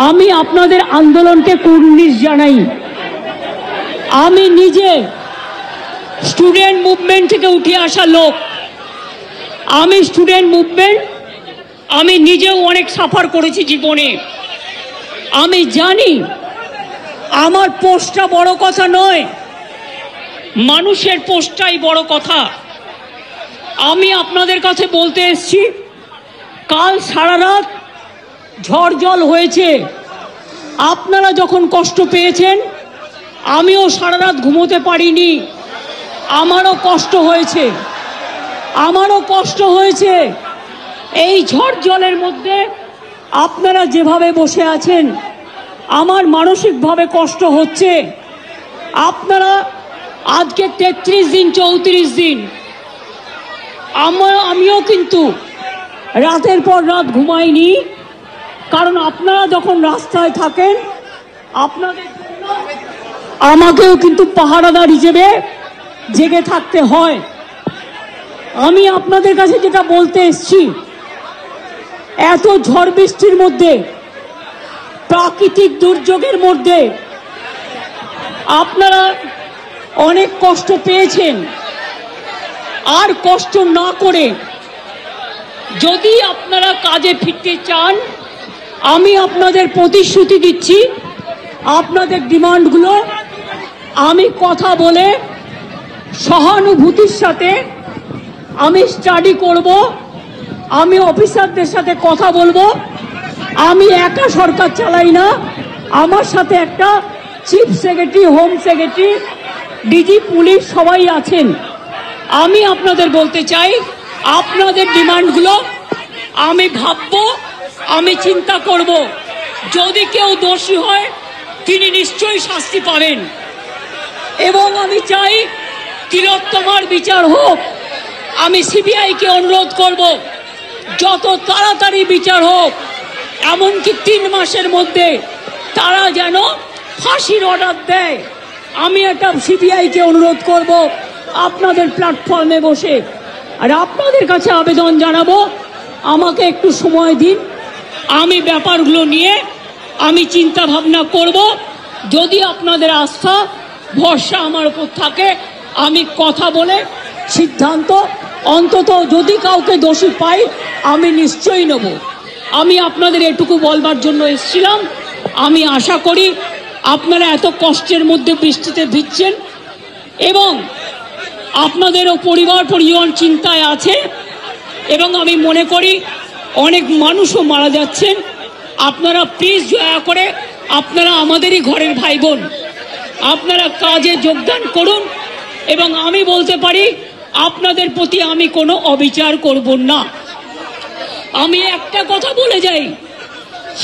আমি আপনাদের আন্দোলনকে কুর্নিশ জানাই। আমি নিজে স্টুডেন্ট মুভমেন্ট থেকে উঠে আসা লোক। আমি স্টুডেন্ট মুভমেন্ট আমি নিজেও অনেক সাফার করেছি জীবনে। আমি জানি আমার পোস্টটা বড় কথা নয়, মানুষের পোস্টটাই বড় কথা। আমি আপনাদের কাছে বলতে এসেছি, কাল সারা রাত ঝড় জল হয়েছে। আপনারা যখন কষ্ট পেয়েছেন, আমিও সারা রাত ঘুমোতে পারিনি। আমারও কষ্ট হয়েছে। এই ঝড় জলের মধ্যে আপনারা যেভাবে বসে আছেন, আমার মানসিকভাবে কষ্ট হচ্ছে। আপনারা আজকে 33 দিন 34 দিন, আমিও কিন্তু রাতের পর রাত ঘুমাইনি। কারণ আপনারা যখন রাস্তায় থাকেন, আপনাদের জন্য আমাকেও কিন্তু পাহারাদার হিসেবে জেগে থাকতে হয়। আমি আপনাদের কাছে যেটা বলতে এসেছি, এত ঝড় বৃষ্টির মধ্যে, প্রাকৃতিক দুর্যোগের মধ্যে আপনারা অনেক কষ্ট পেয়েছেন। আর কষ্ট না করে যদি আপনারা কাজে ফিরতে চান, আমি আপনাদের প্রতিশ্রুতি দিচ্ছি, আপনাদের ডিমান্ডগুলো আমি কথা বলে সহানুভূতির সাথে আমি স্টাডি করব। আমি অফিসারদের সাথে কথা বলবো। আমি একা সরকার চালাই না, আমার সাথে একটা chief secretary, home secretary, DG police সবাই আছেন। আমি আপনাদের বলতে চাই, আপনাদের ডিমান্ডগুলো আমি ভাববো, আমি চিন্তা করব। যদি কেউ দোষী হয়, তিনি নিশ্চয়ই শাস্তি পাবেন। এবং আমি চাই তিলোত্তমার বিচার হোক। আমি সিবিআইকে অনুরোধ করব, যত তাড়াতাড়ি বিচার হোক। এমনকি 3 মাসের মধ্যে তারা যেন ফাঁসির অর্ডার দেয়। আমি একটা সিবিআইকে অনুরোধ করব আপনাদের প্ল্যাটফর্মে বসে। আর আপনাদের কাছে আবেদন জানাবো, আমাকে একটু সময় দিন। আমি ব্যাপারগুলো নিয়ে আমি চিন্তা ভাবনা করব। যদি আপনাদের আস্থা ভরসা আমার উপর থাকে, আমি কথা বলে সিদ্ধান্ত, অন্তত যদি কাউকে দোষী পাই, আমি নিশ্চয়ই নেব। আমি আপনাদের এটুকু বলবার জন্য এসেছিলাম। আমি আশা করি আপনারা এত কষ্টের মধ্যে বৃষ্টিতে ভিজছেন এবং আপনাদেরও পরিবার পরিজন চিন্তায় আছে, এবং আমি মনে করি অনেক মানুষও মারা যাচ্ছেন। আপনারা প্লিজ দয়া করে, আপনারা আমাদেরই ঘরের ভাই বোন, আপনারা কাজে যোগদান করুন। এবং আমি বলতে পারি, আপনাদের প্রতি আমি কোনো অবিচার করব না। আমি একটা কথা বলে যাই,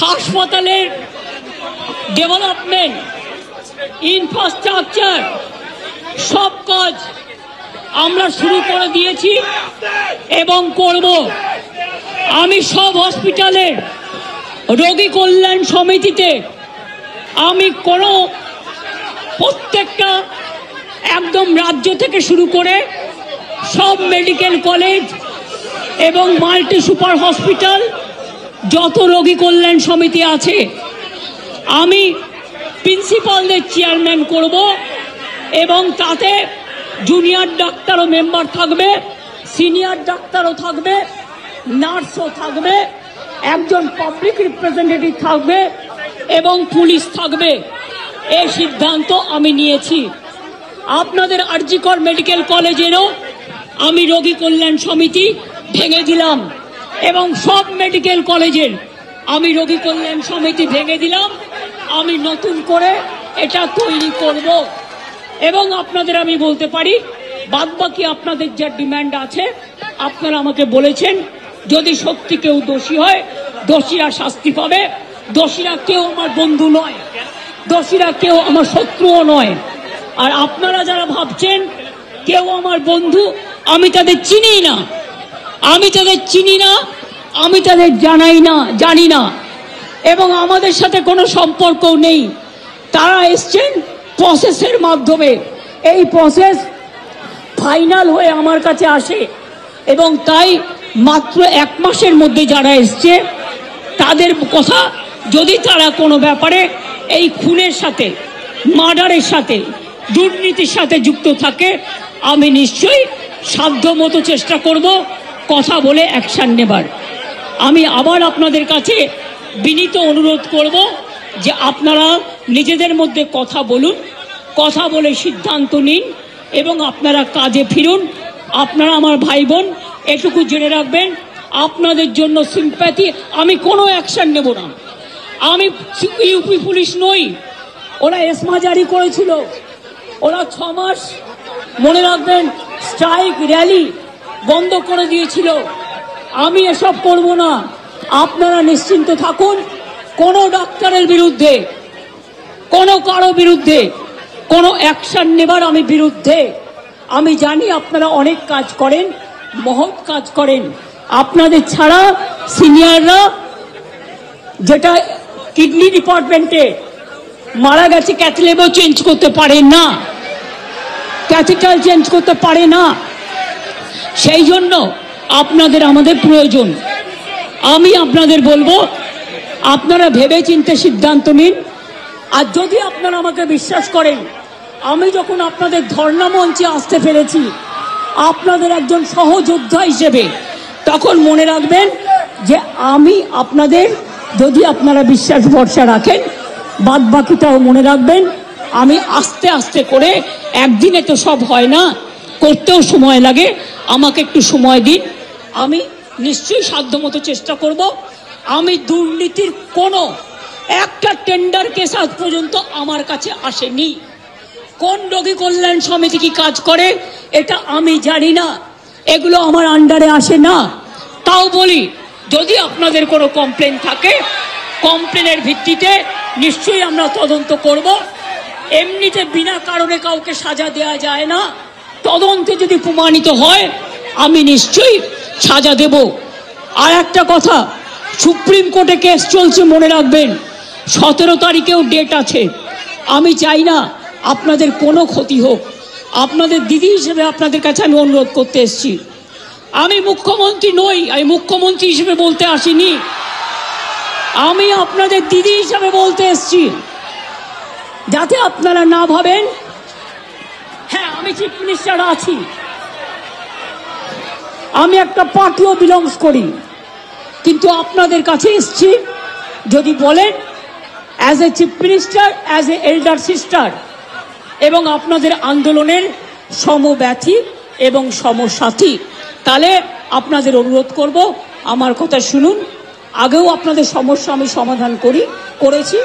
হাসপাতালের ডেভেলপমেন্ট, ইনফ্রাস্ট্রাকচার, সব কাজ আমরা শুরু করে দিয়েছি এবং করব। আমি সব হসপিটালের রোগী কল্যাণ সমিতিতে আমি প্রত্যেকটা একদম রাজ্য থেকে শুরু করে সব মেডিকেল কলেজ এবং মাল্টি সুপার হসপিটাল, যত রোগী কল্যাণ সমিতি আছে, আমি প্রিন্সিপালদের চেয়ারম্যান করব। এবং তাতে জুনিয়র ডাক্তারও মেম্বার থাকবে, সিনিয়র ডাক্তারও থাকবে, নার্সও থাকবে, একজন পাবলিক রিপ্রেজেন্টেটিভ থাকবে এবং পুলিশ থাকবে। এই সিদ্ধান্ত আমি নিয়েছি। আপনাদের আরজিকর মেডিকেল কলেজেরও আমি রোগী কল্যাণ সমিতি ভেঙে দিলাম এবং সব মেডিকেল কলেজের আমি রোগী কল্যাণ সমিতি ভেঙে দিলাম। আমি নতুন করে এটা তৈরি করব। এবং আপনাদের আমি বলতে পারি, বাদবাকি আপনাদের যা ডিমান্ড আছে আপনারা আমাকে বলেছেন, যদি সত্যি কেউ দোষী হয়, দোষীরা শাস্তি পাবে। দোষীরা কেউ আমার বন্ধু নয়, দোষীরা কেউ আমার শত্রুও নয়। আর আপনারা যারা ভাবছেন কেউ আমার বন্ধু, আমি তাদের চিনি না, আমি তাদের জানি না এবং আমাদের সাথে কোনো সম্পর্কও নেই। তারা এসছেন প্রসেসের মাধ্যমে। এই প্রসেস ফাইনাল হয়ে আমার কাছে আসে এবং তাই মাত্র 1 মাসের মধ্যে যারা এসছে তাদের কথা যদি তারা কোনো ব্যাপারে এই খুনের সাথে, মার্ডারের সাথে, দুর্নীতির সাথে যুক্ত থাকে, আমি নিশ্চয়ই সাধ্যমতো চেষ্টা করব কথা বলে অ্যাকশন নেবার। আমি আবার আপনাদের কাছে বিনীত অনুরোধ করব যে আপনারা নিজেদের মধ্যে কথা বলুন, কথা বলে সিদ্ধান্ত নিন এবং আপনারা কাজে ফিরুন। আপনারা আমার ভাই বোন, এটুকু জেনে রাখবেন, আপনাদের জন্য সিম্প্যাথি, আমি কোনো অ্যাকশন নেব না। আমি ইউপি পুলিশ নই। ওরা এসমা জারি করেছিল, ওরা 6 মাস মনে রাখবেন স্ট্রাইক র্যালি বন্ধ করে দিয়েছিল। আমি এসব করব না। আপনারা নিশ্চিন্ত থাকুন, কোনো ডাক্তারের বিরুদ্ধে, কোনো কারো বিরুদ্ধে কোনো অ্যাকশন নেবার আমি বিরুদ্ধে। আমি জানি আপনারা অনেক কাজ করেন, মহৎ কাজ করেন। আপনাদের ছাড়া সিনিয়ররা, যেটা কিডনি ডিপার্টমেন্টে মারা গেছে, ক্যাথলেবও চেঞ্জ করতে পারে না, ক্যাথিটার চেঞ্জ করতে পারে না। সেই জন্য আপনাদের আমাদের প্রয়োজন। আমি আপনাদের বলবো, আপনারা ভেবে চিন্তে সিদ্ধান্ত নিন। আর যদি আপনারা আমাকে বিশ্বাস করেন, আমি যখন আপনাদের ধর্ণা মঞ্চে আসতে পেরেছি আপনাদের একজন সহযোদ্ধা হিসেবে, তখন মনে রাখবেন যে আমি আপনাদের, যদি আপনারা বিশ্বাস ভরসা রাখেন, বাদ বাকিটাও মনে রাখবেন। আমি আস্তে আস্তে করে, একদিনে তো সব হয় না, করতেও সময় লাগে, আমাকে একটু সময় দিন। আমি নিশ্চয়ই সাধ্যমতো চেষ্টা করব। আমি দুর্নীতির কোনো একটা টেন্ডার কেস আজ পর্যন্ত আমার কাছে আসেনি। কোন রোগী কল্যাণ সমিতি কি কাজ করে এটা আমি জানি না, এগুলো আমার আন্ডারে আসে না। তাও বলি, যদি আপনাদের কোনো কমপ্লেন থাকে, কমপ্লেনের ভিত্তিতে নিশ্চয়ই আমরা তদন্ত করব। এমনিতে বিনা কারণে কাউকে সাজা দেওয়া যায় না। তদন্তে যদি প্রমাণিত হয় আমি নিশ্চয়ই সাজা দেব। আর একটা কথা, সুপ্রিম কোর্টে কেস চলছে, মনে রাখবেন 17 তারিখেও ডেট আছে। আমি চাই না আপনাদের কোনো ক্ষতি হোক। আপনাদের দিদি হিসেবে আপনাদের কাছে আমি অনুরোধ করতে এসেছি। আমি মুখ্যমন্ত্রী নই, আমি মুখ্যমন্ত্রী হিসেবে বলতে আসিনি, আমি আপনাদের দিদি হিসেবে বলতে এসেছি। যাতে আপনারা না ভাবেন, হ্যাঁ আমি চিফ মিনিস্টার আছি, আমি একটা পার্টিও বিলংস করি, কিন্তু আপনাদের কাছে এসেছি যদি বলেন as a chief minister, as a elder sister, এবং আপনাদের আন্দোলনের সমব্যথী এবং সমসাথী, তাহলে আপনাদের অনুরোধ করব আমার কথা শুনুন। আগেও আপনাদের সমস্যা আমি সমাধান করেছি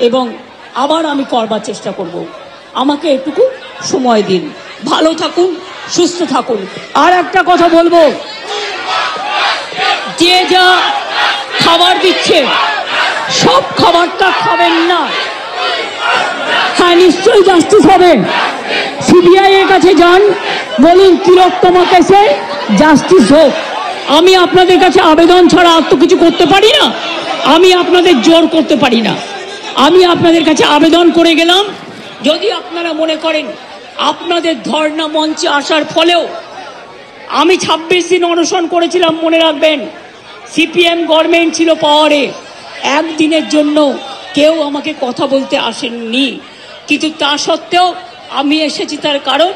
এবং আবার আমি করবার চেষ্টা করব। আমাকে এটুকু সময় দিন। ভালো থাকুন, সুস্থ থাকুন। আর একটা কথা বলবো, যে যা খাবার দিচ্ছে সব খাবারটা খাবেন না। হ্যাঁ, নিশ্চয়ই জাস্টিস হবে। সিবিআই এর কাছে যান, বলুন তিলোত্তমা কেসে জাস্টিস হোক। আমি আপনাদের কাছে আবেদন ছাড়া আর তো কিছু করতে পারি না, আমি আপনাদের জোর করতে পারি না। আমি আপনাদের কাছে আবেদন করে গেলাম, যদি আপনারা মনে করেন আপনাদের ধর্ণা মঞ্চে আসার ফলেও, আমি 26 দিন অনশন করেছিলাম, মনে রাখবেন সিপিএম গভর্নমেন্ট ছিল পাওয়ারে, একদিনের জন্য কেউ আমাকে কথা বলতে আসেননি। কিন্তু তা সত্ত্বেও আমি এসেছি, তার কারণ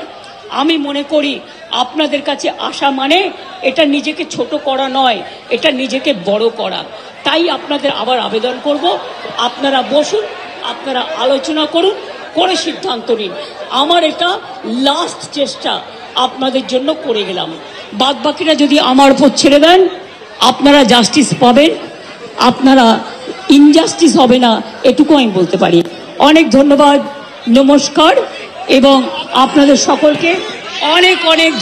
আমি মনে করি আপনাদের কাছে আসা মানে এটা নিজেকে ছোট করা নয়, এটা নিজেকে বড় করা। তাই আপনাদের আবার আবেদন করব, আপনারা বসুন, আপনারা আলোচনা করুন, করে সিদ্ধান্ত নিন। আমার এটা লাস্ট চেষ্টা আপনাদের জন্য করে গেলাম। বাদ বাকিরা যদি আমার উপর ছেড়ে দেন, আপনারা জাস্টিস পাবেন, আপনারা ইনজাস্টিস হবে না, এটুকু আমি বলতে পারি। অনেক ধন্যবাদ, নমস্কার, এবং আপনাদের সকলকে অনেক অনেক ধন্যবাদ।